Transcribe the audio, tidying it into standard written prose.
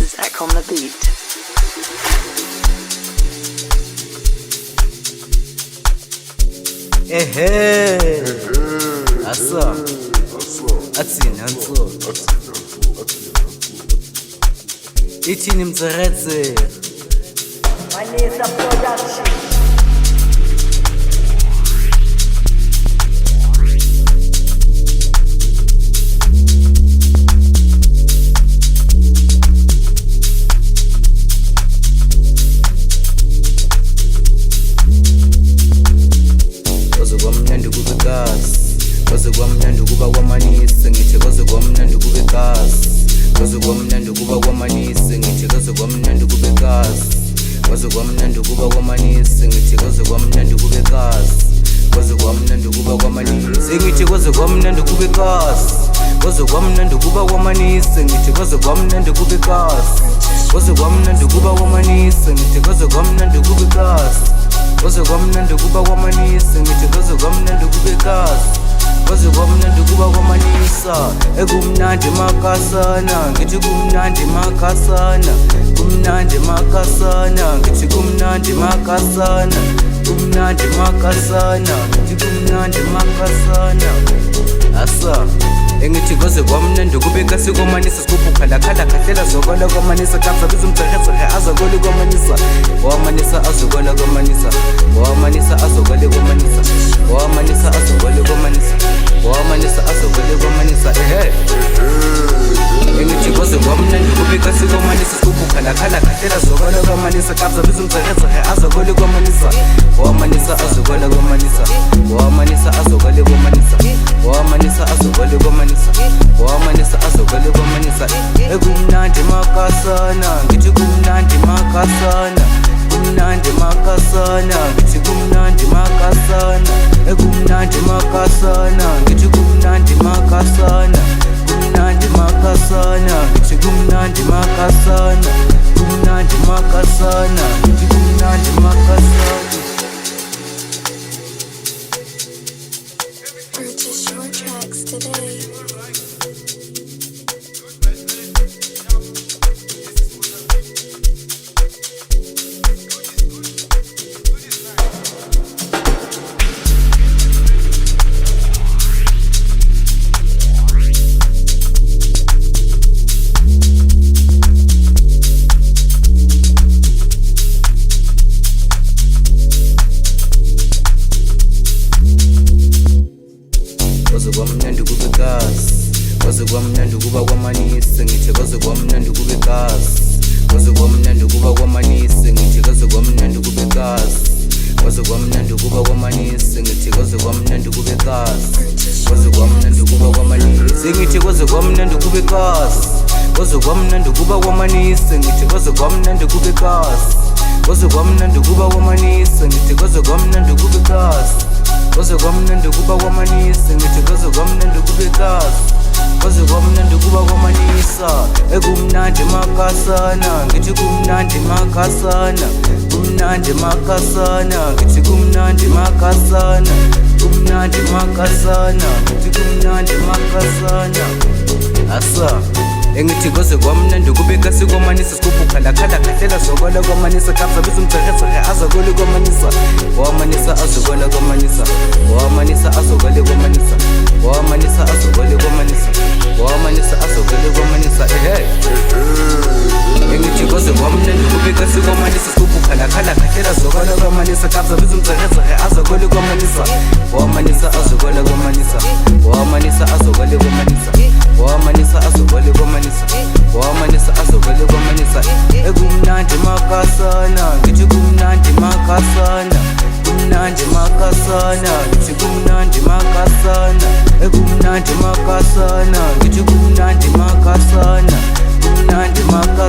Zach on the beat. Asa atsini hanso ithini mtseretse Manisa Production. Koze kwamnandi kuba kwamanise ngithi koze kwamnandi kube kasi koze kwamnandi kuba kwamanise ngithi koze kwamnandi kube kasi koze kwamnandi kuba kwamanise ngithi koze kwamnandi kube kasi koze kwamnandi kuba kwamanise ngithi koze kwamnandi kube kasi koze kwamnandi kuba kwamanise ngithi koze kwamnandi kube kasi koze kwamnandi kuba kwamanise ngithi koze kwamnandi kube kasi koze kwamnandi kuba kwamanise ngithi koze kwamnandi kube kasi koze kwamnandi kuba kwamanisa ekumnandi makasana ngithi kumnandi makasana kumnandi makasana ngithi kumnandi makasana kumnandi makasana ngithi kumnandi makasana asa engithi koze kwamnandi kube kasi kwamanisa sikupukhala khala khahlela zokola kwamanisa kapsa bizumtseretsehe azokole kwamanisa wamanisa azokola kwamanisa wamanisa azokole kwamanisa wamanisa azokole kwamanisa wamanisa azokole kwamanisa engithi koze kwamnandi kube kasi kwamanisa sikupukhala khala khahlela zokola kwamanisa kapsa bizumtseretsehe azokole kwamanisa wamanisa azokola kwamanisa wamanisa azokole kwamanisa wamanisa azokole kwamanisa wamanisa azokole kwamanisa ekumnandi makasana ngithi kumnandi makasana kumnandi makasana ngithi kumnandi makasana ekumnandi makasana ngithi kumnandi makasana kumnandi makasana ngithi kumnandi makasana kumnandi makasana ngithi kumnandi makasana. Purchase your tracks today. Koze kwamnandi kube kasi koze kwamnandi kuba kwamanise ngithi koze kwamnandi kube kasi koze kwamnandi kuba kwamanise ngithi koze kwamnandi kube kasi koze kwamnandi kuba kwamanise ngithi koze kwamnandi kube kasi koze kwamnandi kuba kwamanise ngithi koze kwamnandi kube kasi koze kwamnandi kuba kwamanise ngithi koze kwamnandi kube kasi koze kwamnandi kuba kwamanise ngithi koze kwamnandi kube kasi koze kwamnandi kuba kwamanise ngithi koze kwamnandi kube kasi koze kwamnandi kuba kwamanisa ekumnandi makasana ngithi kumnandi makasana kumnandi makasana ngithi kumnandi makasana kumnandi makasana ngithi kumnandi makasana asa engithi koze kwamnandi kube kasi kwamanisa sikupukhala khala khahlela zokola kwamanisa kapsa bizumtseretsehe azokole kwamanisa wamanisa azokola kwamanisa wamanisa azokole kwamanisa wamanisa azokole kwamanisa wamanisa azokole kwamanisa engithi koze kwamnandi kube kasi kwamanisa sikupukhala khala khahlela zokola kwamanisa kapsa bizumtseretsehe azokole kwamanisa wamanisa azokola kwamanisa wamanisa azokole kwamanisa wamanisa azokole kwamanisa wamanisa azokole kwamanisa ekumnandi makasana ngithi kumnandi makasana kumnandi makasana ngithi kumnandi makasana ekumnandi makasana ngithi kumnandi makasana kumnandi makasana